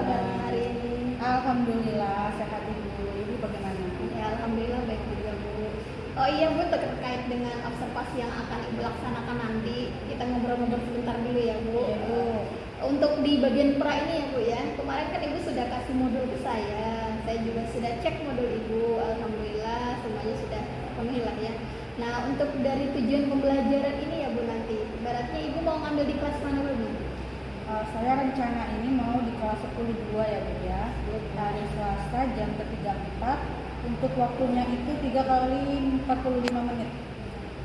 kabarnya hari ini? Alhamdulillah sehat Ibu. Ibu bagaimana? Ya, alhamdulillah baik juga Bu. Oh iya Bu, terkait dengan observasi yang akan Ibu laksanakan nanti, kita ngobrol-ngobrol sebentar dulu ya Bu. Iya, Bu. Untuk di bagian pra ini ya Bu ya, kemarin kan Ibu sudah kasih modul ke saya juga sudah cek modul Ibu, alhamdulillah semuanya sudah terpenuhi lah ya. Nah, untuk dari tujuan pembelajaran ini ya Bu nanti, ibaratnya Ibu mau ngambil di kelas mana Bu? Saya rencana ini mau di kelas 10 2 ya Bu ya. Hari Selasa jam ke-3.4. Untuk waktunya itu 3 kali 45 menit.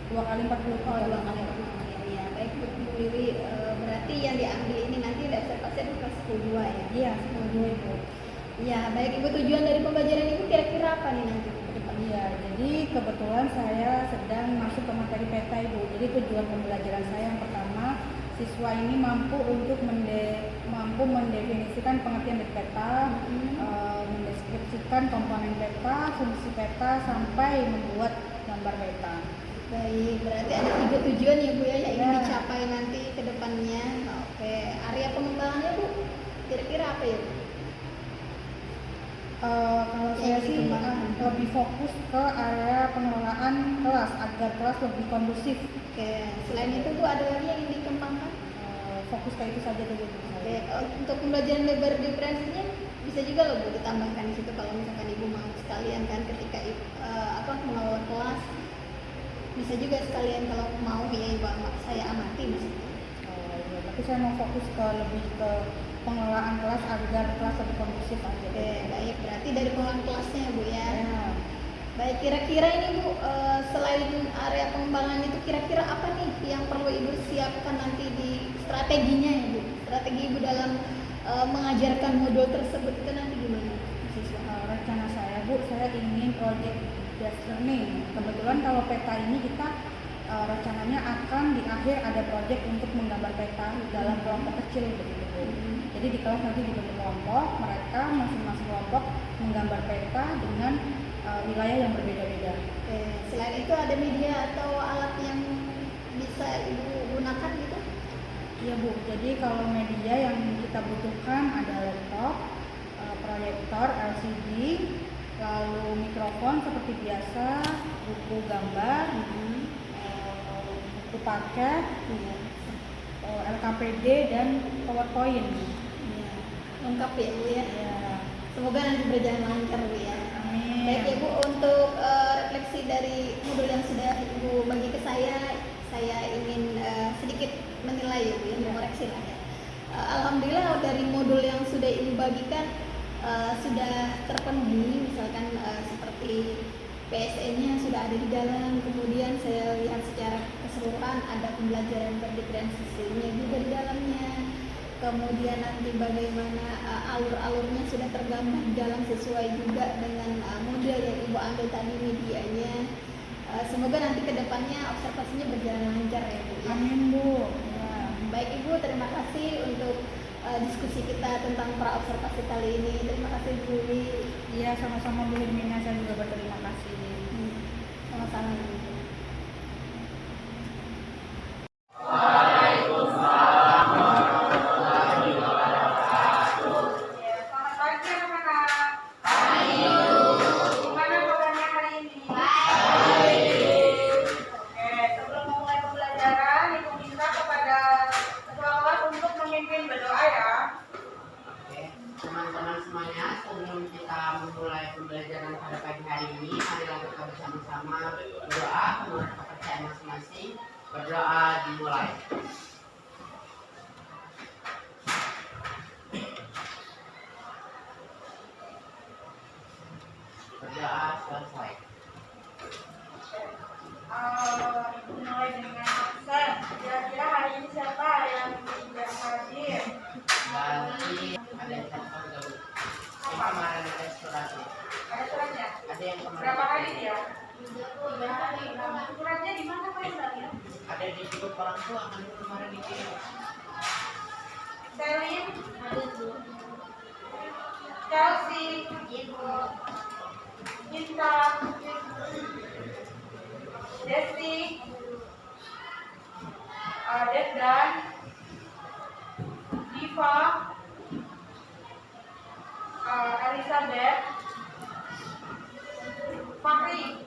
2 kali 40 Oh, 2 kali 45 ya. Baik Bu Wiwi, berarti yang diambil ini nanti observasi di kelas 10 2 ya? Iya, 10 2 Ibu. Iya, baik Ibu, tujuan dari pembelajaran Ibu kira-kira apa nih nanti ke depan? Iya, jadi kebetulan saya sedang masuk ke materi peta Ibu. Jadi tujuan pembelajaran saya yang pertama, siswa ini mampu mendefinisikan pengertian dari peta, mendeskripsikan komponen peta, fungsi peta, sampai membuat gambar peta. Baik, berarti ada 3 tujuan ya Bu ya yang ingin Ya. dicapai nanti ke depannya. Oke, area pengembangannya Bu, kira-kira apa ya Bu? Kalau saya sih lebih fokus ke area pengelolaan kelas agar kelas lebih kondusif. Oke, selain itu Bu ada lagi yang ingin dikembangkan? Fokus ke itu saja dulu Bu. Oke, untuk pembelajaran lebar diferensinya bisa juga loh Bu ditambahkan di situ kalau misalkan Ibu mau sekalian kan ketika mengelola kelas, bisa juga sekalian kalau mau ya Ibu saya amati di situ. Iya, tapi saya mau fokus lebih ke pengelolaan kelas agar kelas lebih kondusif aja. Oke, baik, berarti dari pengelolaan kelasnya ya Bu ya. Ya. Baik, kira-kira ini Bu, selain area pengembangan itu kira-kira apa nih yang perlu Ibu siapkan nanti di strateginya ya Bu? Strategi Ibu dalam mengajarkan modul tersebut itu nanti gimana? Rencana saya Bu, saya ingin project based learning. Kebetulan kalau peta ini kita rencananya akan di akhir ada project untuk menggambar peta dalam kelompok kecil begitu Bu. Jadi di kelas nanti dibentuk kelompok, mereka masing-masing kelompok menggambar peta dengan wilayah yang berbeda-beda. Oke, selain itu ada media atau alat yang bisa Ibu gunakan gitu? Iya Bu, jadi kalau media yang kita butuhkan ada laptop, proyektor LCD, lalu mikrofon seperti biasa, buku gambar, buku paket, LKPD dan PowerPoint. Ya, lengkap ya Bu ya. Ya. Semoga nanti berjalan lancar Bu ya. Amin. Baik ya Bu, untuk refleksi dari modul yang sudah Ibu bagi ke saya ingin sedikit menilai ya Bu ya, mengoreksi lah ya. Alhamdulillah dari modul yang sudah Ibu bagikan sudah terpenuhi, misalkan seperti PSN-nya sudah ada di dalam, kemudian saya lihat secara keseluruhan ada pembelajaran berdiferensiasinya juga di dalamnya. Kemudian nanti bagaimana alur-alurnya sudah tergambar di dalam sesuai juga dengan model yang Ibu ambil tadi medianya. Semoga nanti kedepannya observasinya berjalan lancar ya Bu. Amin Bu. Ya. Baik Ibu, terima kasih untuk diskusi kita tentang pra observasi kali ini. Terima kasih Bu. Iya, sama-sama Bu Hermina, saya juga berterima kasih. Sama-sama Bu. Teman-teman semuanya, sebelum kita memulai pembelajaran pada pagi hari ini, marilah kita bersama-sama berdoa menurut kepercayaan masing-masing. Berdoa dimulai. Berdoa selesai. Mulai dengan absen. Kira-kira hari ini siapa yang tidak hadir? Berarti ada yang telepon dulu. Yang kemarin ada suratnya. Ada suratnya? Ada yang kemarin. Berapa hari dia? 3 hari. Suratnya di mana Pak Islamnya? Ada di grup orang tua kan kemarin dikirim. Selin? Chelsea? Cinta? Desti? Desdan? Diva? Elizabeth, Fakri,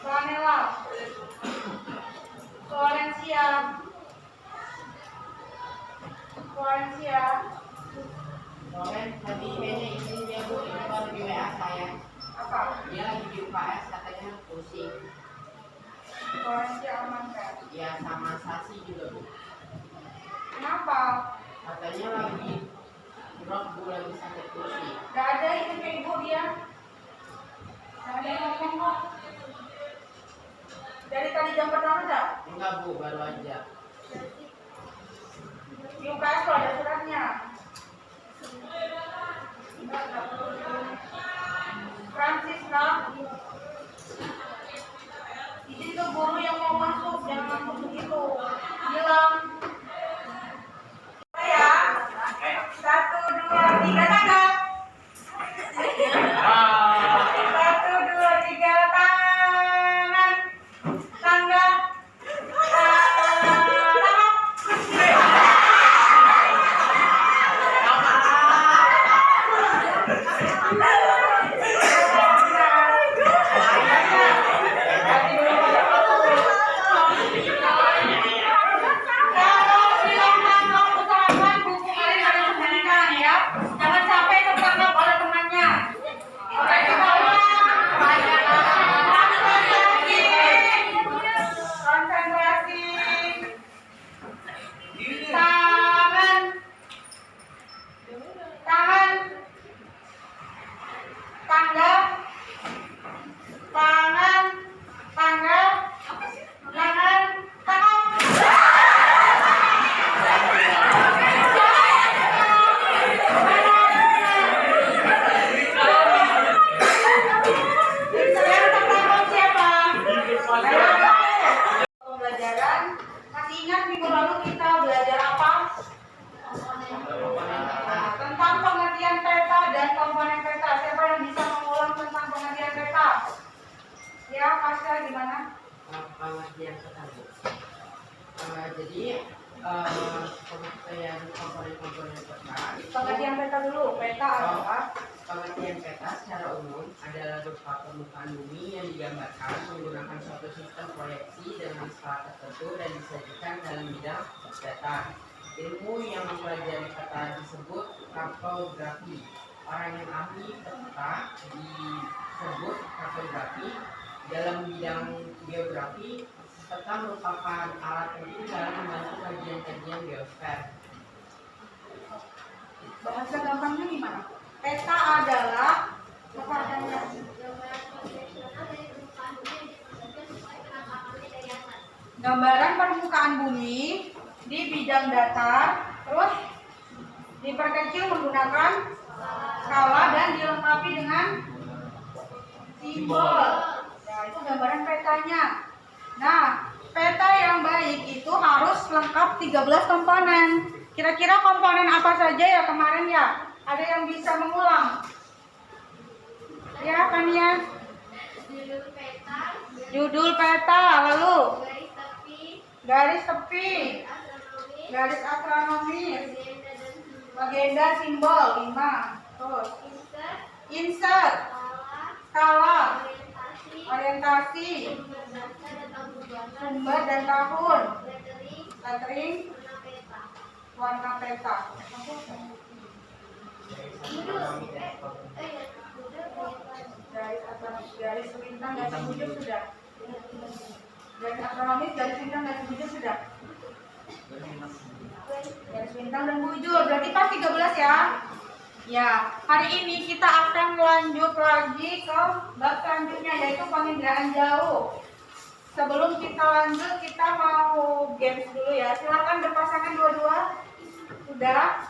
Vanella, Florencia, Loren lagi ini dia Bu, ini baru di WA saya. apa? Dia lagi di UKS katanya pusing. Florencia aman kan? Ya sama Sasi juga Bu. Kenapa? Katanya lagi drop Bu, lagi sakit pusing. Gak ada itu ke ibu dia. Gak ada yang ngomong kok. Dari tadi jam pertama dah? Enggak Bu, baru aja. Di UKS tuh ada suratnya. Francisca, izin ke guru yang mau masuk, jangan langsung begitu. Bilang, ya, 1, 2, 3 tangan. 1, 2, 3 tangan. Tangga. Pembelajaran, masih ingat minggu lalu kita belajar apa? Tentang pengertian peta dan komponen peta. Siapa yang bisa mengulang tentang pengertian peta? Ya, Pasca gimana? Pengertian peta Bu. Jadi pengertian komponen peta. Pengertian peta dulu. Peta adalah Pengertian peta secara umum adalah berupa permukaan bumi yang digambarkan menggunakan suatu sistem proyeksi dengan skala tertentu dan disajikan dalam bidang peta. Ilmu yang mempelajari peta disebut kartografi. Orang yang ahli peta disebut kartografi. Dalam bidang geografi, peta merupakan alat penting dalam membantu kajian-kajian geosfer. bahasa gampangnya gimana? Peta adalah apa artinya? Gambaran permukaan bumi di bidang datar, terus diperkecil menggunakan skala dan dilengkapi dengan simbol. Nah, itu gambaran petanya. Nah, peta yang baik itu harus lengkap 13 komponen. Kira-kira komponen apa saja ya kemarin ya? Ada yang bisa mengulang? Ya, Kania. Judul peta, lalu garis tepi, garis astronomis, legenda simbol 5, terus insert, skala, orientasi, sumber dan tahun, lettering, warna peta. Garis bintang, garis bujur sudah. Garis astronomis, garis bintang, garis bujur sudah. Garis bintang dan bujur, berarti pas 13 ya. Ya, hari ini kita akan lanjut lagi ke bab selanjutnya, yaitu penginderaan jauh. Sebelum kita lanjut, kita mau games dulu ya. Silakan berpasangan dua-dua. Sudah.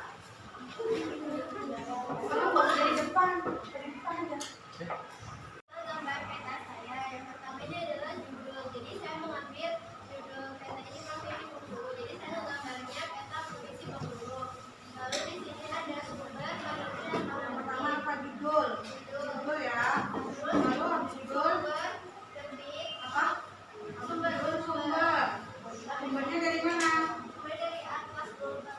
Kamu nggak usah dari depan aja. Gambar peta saya yang pertama ini adalah judul. Jadi saya mengambil judul peta ini provinsi Bengkulu. Jadi saya menggambarnya peta provinsi Bengkulu. Lalu di sini ada sumber, dan Pertama apa judul? Judul ya. Lalu judul terbit, apa? Sumber. Sumbernya dari mana? sumber dari Atlas Global.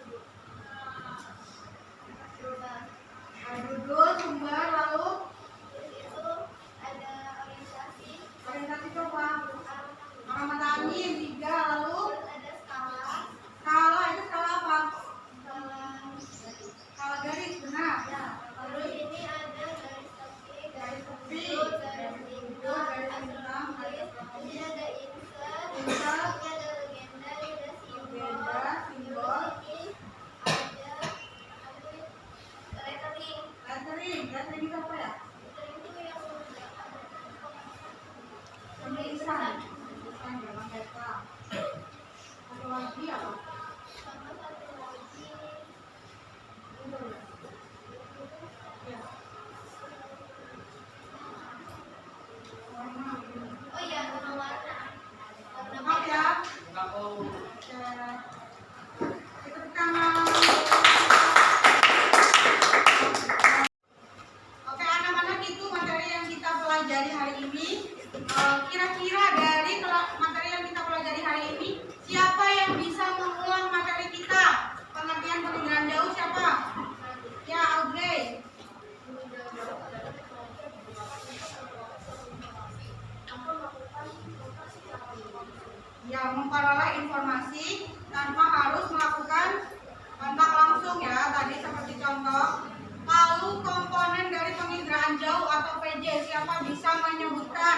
PJ. Siapa bisa menyebutkan?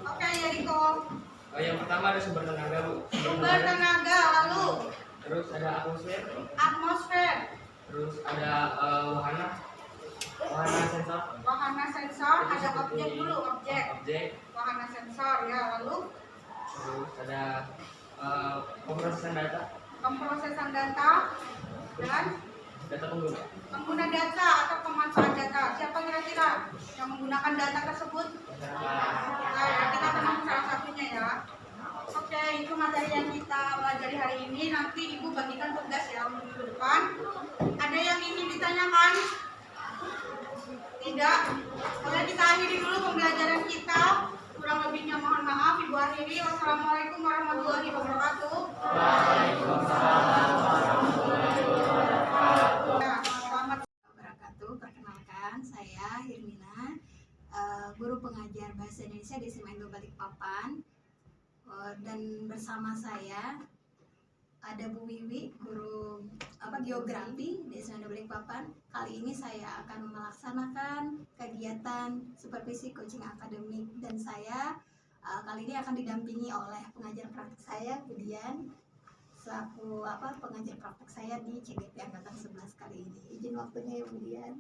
Oke, Yeriko. Yang pertama ada sumber tenaga, Bu. Sumber tenaga, lalu Terus ada atmosfer. atmosfer, Terus ada wahana sensor. wahana sensor, ada objek dulu, objek. Objek. Wahana sensor ya, lalu Terus ada pemrosesan data. pemrosesan data dan Data pengguna. pengguna data atau pemanfaat data. Siapa kira-kira yang menggunakan data tersebut? Nah, ya, kita kenal salah satunya ya. Oke, itu materi yang kita pelajari hari ini. Nanti Ibu bagikan tugas ya minggu depan. Ada yang ingin ditanyakan? Tidak? Oke, kita akhiri dulu pembelajaran kita. Kurang lebihnya mohon maaf. Ibu akhiri. Wassalamualaikum warahmatullahi wabarakatuh. Ya, selamat Wabarakatuh. Perkenalkan, saya Hirmina, guru pengajar Bahasa Indonesia di SMA Indo Balikpapan. Dan bersama saya ada Bu Wiwi, guru geografi di SMA Indo Balikpapan. Kali ini saya akan melaksanakan kegiatan supervisi coaching akademik, dan saya kali ini akan didampingi oleh pengajar praktik saya, Budian, selaku pengajar praktek saya di CGP Angkatan 11 kali ini. Izin waktunya ya Budian,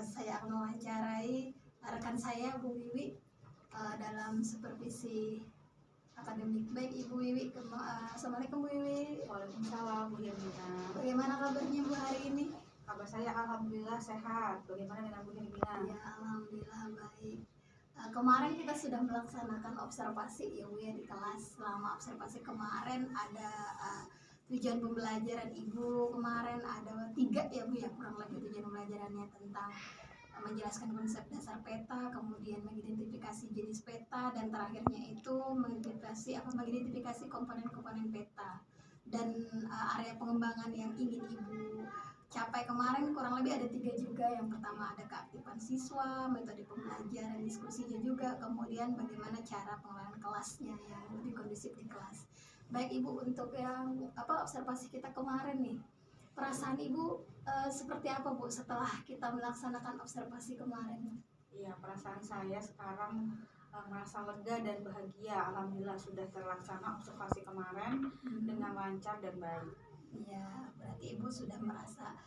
saya akan mewawancarai rekan saya Bu Wiwi dalam supervisi akademik. Baik Ibu Wiwi, Assalamualaikum Bu Wiwi. Waalaikumsalam Bu Hirmina. Bagaimana kabarnya Bu hari ini? Kabar saya alhamdulillah sehat. Bagaimana dengan Bu Hirmina? Ya alhamdulillah baik. Kemarin kita sudah melaksanakan observasi ya Bu ya di kelas. Selama observasi kemarin ada tujuan pembelajaran Ibu kemarin ada 3 ya Bu ya, kurang lebih tujuan pembelajarannya tentang menjelaskan konsep dasar peta, kemudian mengidentifikasi jenis peta, dan terakhirnya itu mengidentifikasi komponen-komponen peta dan area pengembangan yang ingin Ibu capai kemarin. Kurang lebih ada 3 juga. Yang pertama ada keaktifan siswa, metode pembelajaran, diskusinya juga, kemudian bagaimana cara pengelolaan kelasnya yang lebih kondusif di kelas. Baik Ibu, untuk yang observasi kita kemarin nih, perasaan Ibu seperti apa Bu setelah kita melaksanakan observasi kemarin? Iya, perasaan saya sekarang merasa lega dan bahagia. Alhamdulillah sudah terlaksana observasi kemarin dengan lancar dan baik. Iya, berarti Ibu sudah merasa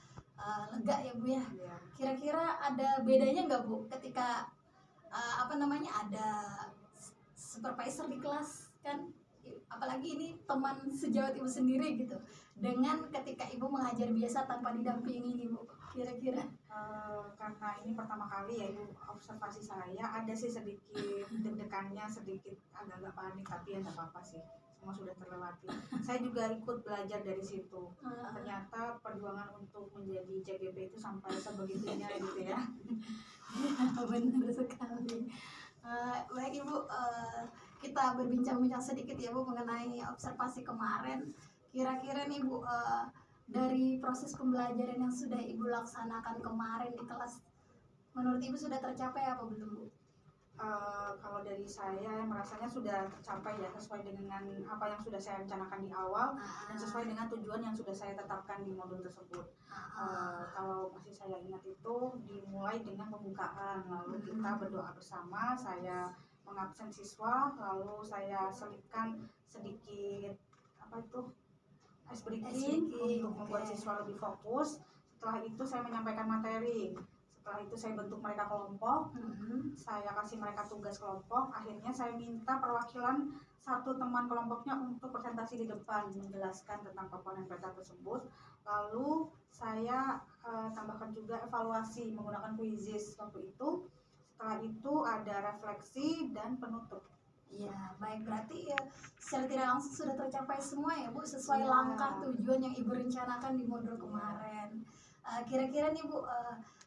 lega ya Bu ya. Iya. Kira-kira ada bedanya nggak Bu ketika ada supervisor di kelas kan, apalagi ini teman sejawat Ibu sendiri gitu, dengan ketika Ibu mengajar biasa tanpa didampingi nih Bu, kira-kira? Karena ini pertama kali ya Ibu observasi saya, ada sih sedikit deg-degannya, sedikit agak-agak panik, tapi ya nggak apa-apa sih, semua sudah terlewati. Saya juga ikut belajar dari situ. Ternyata perjuangan untuk menjadi CGP itu sampai sebegitunya gitu ya. Benar sekali. Baik Ibu, kita berbincang-bincang sedikit ya Bu mengenai observasi kemarin. Kira-kira nih Bu, dari proses pembelajaran yang sudah Ibu laksanakan kemarin di kelas, menurut Ibu sudah tercapai apa belum Bu? Kalau dari saya merasanya sudah tercapai ya, sesuai dengan apa yang sudah saya rencanakan di awal dan sesuai dengan tujuan yang sudah saya tetapkan di modul tersebut. Kalau masih saya ingat itu dimulai dengan pembukaan, lalu kita berdoa bersama, saya mengabsen siswa, lalu saya selipkan sedikit ice breaking untuk membuat siswa lebih fokus. Setelah itu saya menyampaikan materi. Setelah itu saya bentuk mereka kelompok, saya kasih mereka tugas kelompok. Akhirnya saya minta perwakilan satu teman kelompoknya untuk presentasi di depan menjelaskan tentang komponen peta tersebut. Lalu saya tambahkan juga evaluasi menggunakan quizzes waktu itu. Setelah itu ada refleksi dan penutup. Ya, baik, berarti ya secara tidak langsung sudah tercapai semua ya Bu, sesuai Ya. langkah tujuan yang Ibu rencanakan di modul kemarin. Kira-kira nih Bu,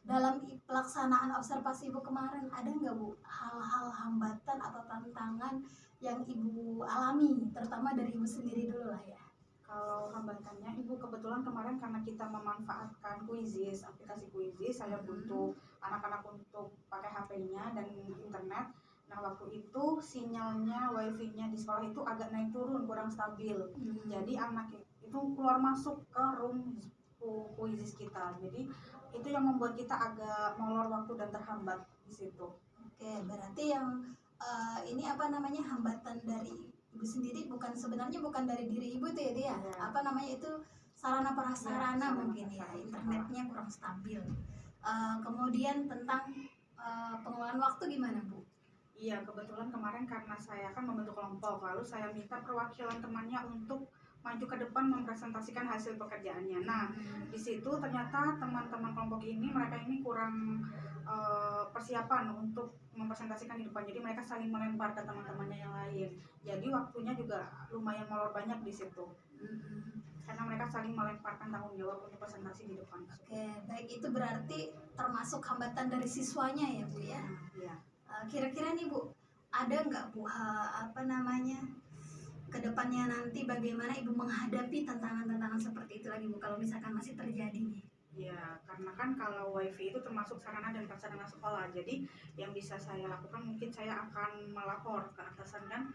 dalam pelaksanaan observasi Ibu kemarin ada nggak Bu hal-hal hambatan atau tantangan yang Ibu alami, terutama dari Ibu sendiri dulu lah ya? Kalau hambatannya, Ibu kebetulan kemarin karena kita memanfaatkan quizzes, aplikasi quizzes, saya butuh anak-anak untuk pakai HP-nya dan internet. Nah, waktu itu sinyalnya, wifi-nya di sekolah itu agak naik turun, kurang stabil. Jadi anak itu keluar masuk ke room quizzes kita. Jadi itu yang membuat kita agak molor waktu dan terhambat di situ. Oke, berarti yang ini apa namanya hambatan dari ibu sendiri sebenarnya bukan dari diri ibu tuh ya dia. Iya. Apa namanya itu sarana prasarana Iya, sarana mungkin ya, prasarana. internetnya kurang stabil. Kemudian tentang pengelolaan waktu gimana Bu? Iya, kebetulan kemarin karena saya kan membentuk kelompok, lalu saya minta perwakilan temannya untuk maju ke depan mempresentasikan hasil pekerjaannya. Nah, di situ ternyata teman-teman kelompok ini, mereka ini kurang persiapan untuk mempresentasikan di depan. Jadi mereka saling melempar ke teman-temannya yang lain. Jadi waktunya juga lumayan molor banyak di situ. Karena mereka saling melemparkan tanggung jawab untuk presentasi di depan. Oke, baik itu berarti termasuk hambatan dari siswanya ya Bu ya. Iya. Kira-kira nih Bu, ada nggak Bu apa namanya kedepannya nanti bagaimana Ibu menghadapi tantangan-tantangan seperti itu lagi Bu kalau misalkan masih terjadi nih? Ya, karena kan kalau wifi itu termasuk sarana dan prasarana sekolah. Jadi yang bisa saya lakukan mungkin saya akan melapor ke atasan kan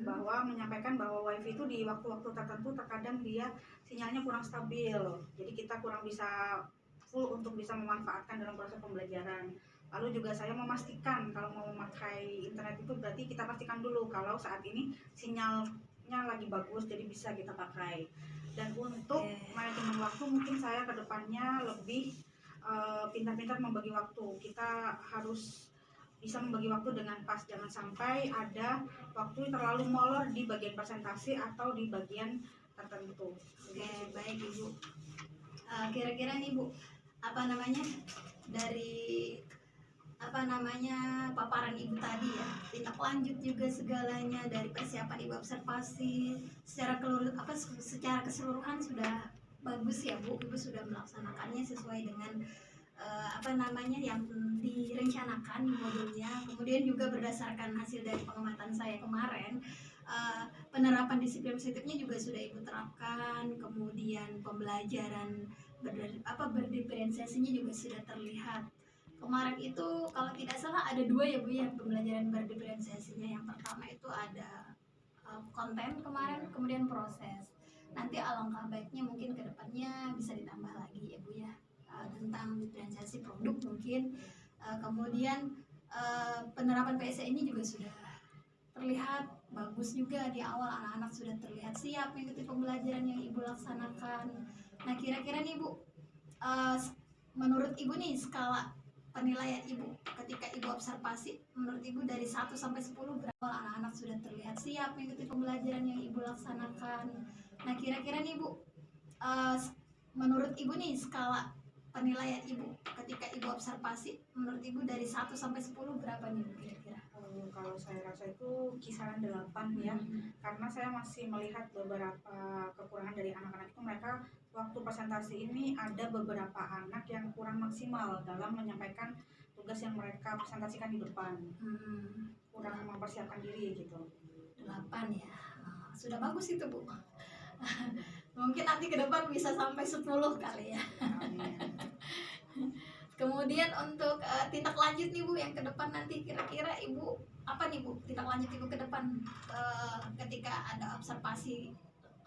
bahwa menyampaikan bahwa wifi itu di waktu-waktu tertentu terkadang dia sinyalnya kurang stabil. Jadi kita kurang bisa full untuk bisa memanfaatkan dalam proses pembelajaran. Lalu juga saya memastikan kalau mau memakai internet itu berarti kita pastikan dulu kalau saat ini sinyalnya lagi bagus jadi bisa kita pakai. Dan untuk manajemen waktu mungkin saya kedepannya lebih pintar-pintar membagi waktu. Kita harus bisa membagi waktu dengan pas, jangan sampai ada waktu terlalu molor di bagian presentasi atau di bagian tertentu. Oke, baik Ibu. Kira-kira nih Bu, apa namanya dari apa namanya paparan Ibu tadi ya, tindak lanjut juga segalanya dari persiapan Ibu observasi secara keseluruhan sudah bagus ya Bu. Ibu sudah melaksanakannya sesuai dengan apa namanya yang direncanakan di modulnya. Kemudian juga berdasarkan hasil dari pengamatan saya kemarin, penerapan disiplin positifnya juga sudah Ibu terapkan. Kemudian pembelajaran berdiferensiasinya juga sudah terlihat. Kemarin itu kalau tidak salah ada 2 ya Bu ya pembelajaran berdiferensiasinya. Yang pertama itu ada konten kemarin, kemudian proses. Nanti alangkah baiknya mungkin kedepannya bisa ditambah lagi ya Bu ya, tentang diferensiasi produk mungkin. Kemudian penerapan PSE ini juga sudah terlihat bagus juga di awal, anak-anak sudah terlihat siap mengikuti pembelajaran yang Ibu laksanakan. Nah kira-kira nih Bu, menurut Ibu nih skala penilaian Ibu ketika Ibu observasi, menurut Ibu dari 1 sampai 10 berapa anak-anak sudah terlihat siap mengikuti pembelajaran yang Ibu laksanakan. Nah kira-kira nih Bu, menurut Ibu nih skala penilaian Ibu ketika Ibu observasi, menurut Ibu dari 1 sampai 10 berapa nih Bu kira-kira? Kalau saya rasa itu kisaran 8 ya, karena saya masih melihat beberapa kekurangan dari anak-anak itu. Mereka waktu presentasi ini ada beberapa anak yang kurang maksimal dalam menyampaikan tugas yang mereka presentasikan di depan, kurang mempersiapkan diri gitu. 8 ya, sudah bagus itu Bu. Mungkin nanti ke depan bisa sampai 10 kali ya. Kemudian untuk tindak lanjut nih Bu yang ke depan nanti kira-kira Ibu apa nih Bu tindak lanjut Ibu ke depan ketika ada observasi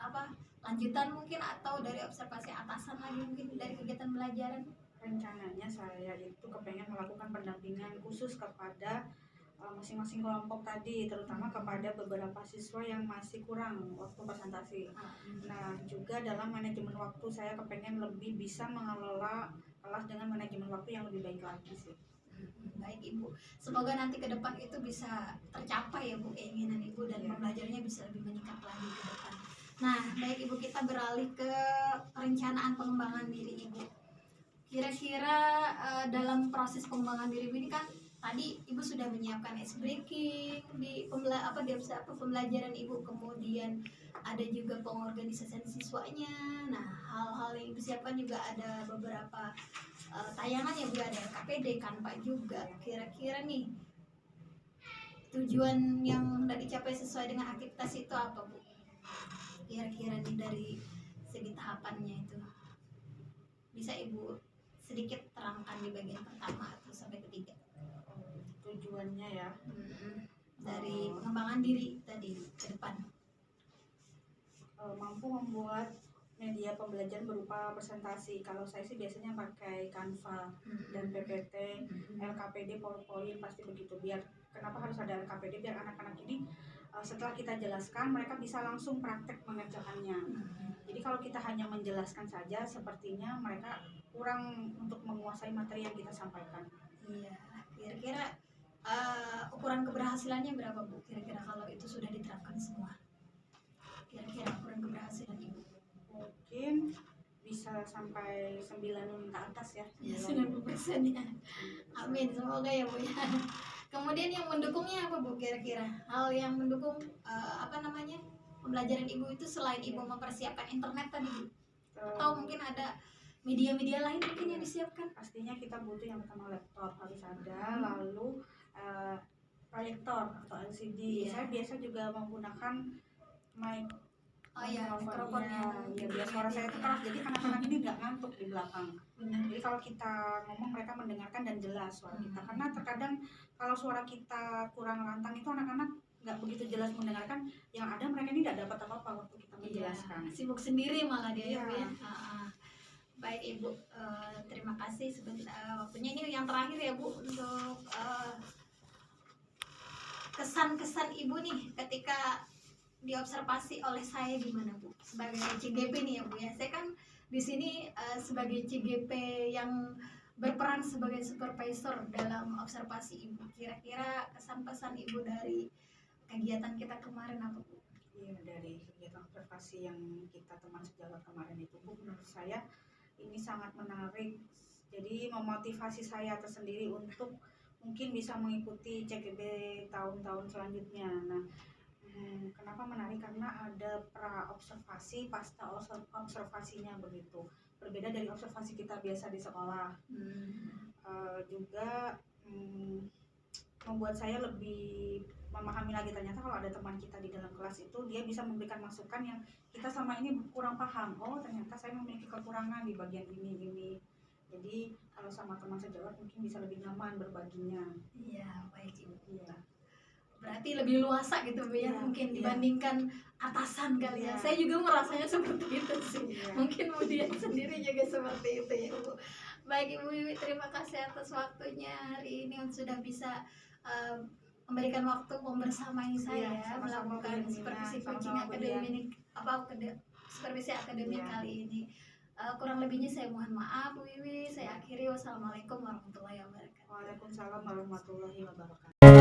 apa lanjutan mungkin atau dari observasi atasan lagi mungkin dari kegiatan belajaran? Rencananya saya itu kepengen melakukan pendampingan khusus kepada masing-masing kelompok tadi, terutama kepada beberapa siswa yang masih kurang waktu presentasi. Nah, juga dalam manajemen waktu saya kepengen lebih bisa mengelola kelas dengan manajemen waktu yang lebih baik lagi sih. Baik Ibu, semoga nanti ke depan itu bisa tercapai ya Bu keinginan Ibu dan pembelajarannya bisa lebih meningkat lagi ke depan. Nah, baik Ibu, kita beralih ke perencanaan pengembangan diri Ibu. Kira-kira dalam proses pengembangan diri Ibu ini kan tadi Ibu sudah menyiapkan ice breaking di pembelajaran Ibu, kemudian ada juga pengorganisasian siswanya. Nah, hal-hal yang Ibu siapkan juga ada beberapa tayangan ya Bu, ada KPD, Canva juga. Kira-kira nih tujuan yang hendak dicapai sesuai dengan aktivitas itu apa Bu? Kira-kira nih dari segi tahapannya itu bisa Ibu sedikit terangkan di bagian pertama atau sampai ketiga. Tujuannya ya Dari pengembangan diri tadi ke depan. mampu membuat media pembelajaran berupa presentasi. Kalau saya sih biasanya pakai Canva dan PPT, LKPD, PowerPoint, pasti begitu. Biar kenapa harus ada LKPD? Biar anak-anak ini setelah kita jelaskan mereka bisa langsung praktek mengerjakannya. Jadi kalau kita hanya menjelaskan saja, sepertinya mereka kurang untuk menguasai materi yang kita sampaikan. Iya, kira-kira ukuran keberhasilannya berapa Bu? Kira-kira kalau itu sudah diterapkan semua, kira-kira ukuran keberhasilan Ibu? Mungkin bisa sampai 9 ke atas ya. Ya 90% ya. Amin, semoga ya Bu ya. Kemudian yang mendukungnya apa Bu kira-kira? Hal yang mendukung pembelajaran Ibu itu selain Ibu mempersiapkan internet tadi Bu? Atau mungkin ada media-media lain mungkin yang disiapkan? Pastinya kita butuh yang pertama laptop harus ada, lalu proyektor atau LCD. Iya. Saya biasa juga menggunakan mic. Oh iya, mikrofonnya. Ya, biar suara saya itu keras, jadi anak-anak ini nggak ngantuk di belakang. Benar. Jadi kalau kita ngomong mereka mendengarkan dan jelas suara kita. Karena terkadang kalau suara kita kurang lantang itu anak-anak nggak begitu jelas mendengarkan. Yang ada mereka ini tidak dapat apa-apa waktu kita menjelaskan. Iya, sibuk sendiri malah dia Iya. Ibu ya. Baik Ibu, terima kasih sebentar waktunya. Ini yang terakhir ya Bu untuk kesan-kesan Ibu nih ketika diobservasi oleh saya gimana Bu sebagai CGP nih ya Bu ya. Saya kan di sini sebagai CGP yang berperan sebagai supervisor dalam observasi Ibu. Kira-kira kesan pesan Ibu dari kegiatan kita kemarin apa Bu? Iya, dari kegiatan observasi yang kita teman sejawat kemarin itu, Bu, menurut saya ini sangat menarik. Jadi memotivasi saya tersendiri untuk mungkin bisa mengikuti CGB tahun-tahun selanjutnya. Nah, kenapa menarik? Karena ada pra observasi, pasca observasinya begitu. Berbeda dari observasi kita biasa di sekolah. Juga membuat saya lebih memahami lagi, ternyata kalau ada teman kita di dalam kelas itu dia bisa memberikan masukan yang kita selama ini kurang paham. Oh, ternyata saya memiliki kekurangan di bagian ini. Jadi kalau sama teman sejawat mungkin bisa lebih nyaman berbaginya. Iya, baik Ibu. Iya. Berarti lebih luasa gitu Bu ya, Iya, mungkin iya. dibandingkan atasan kali ya. Iya. Saya juga merasanya seperti itu sih. Iya. Mungkin Bu Dian sendiri juga seperti itu ya Bu. Baik Ibu Wiwi, terima kasih atas waktunya hari ini sudah bisa memberikan waktu membersamai saya Iya, sama-sama melakukan Bu Dian. supervisi Sama-sama coaching Bu Dian. akademik supervisi akademik Iya. kali ini. Kurang lebihnya saya mohon maaf Bu Wiwi. Saya akhiri, wassalamualaikum warahmatullahi wabarakatuh. Waalaikumsalam warahmatullahi wabarakatuh.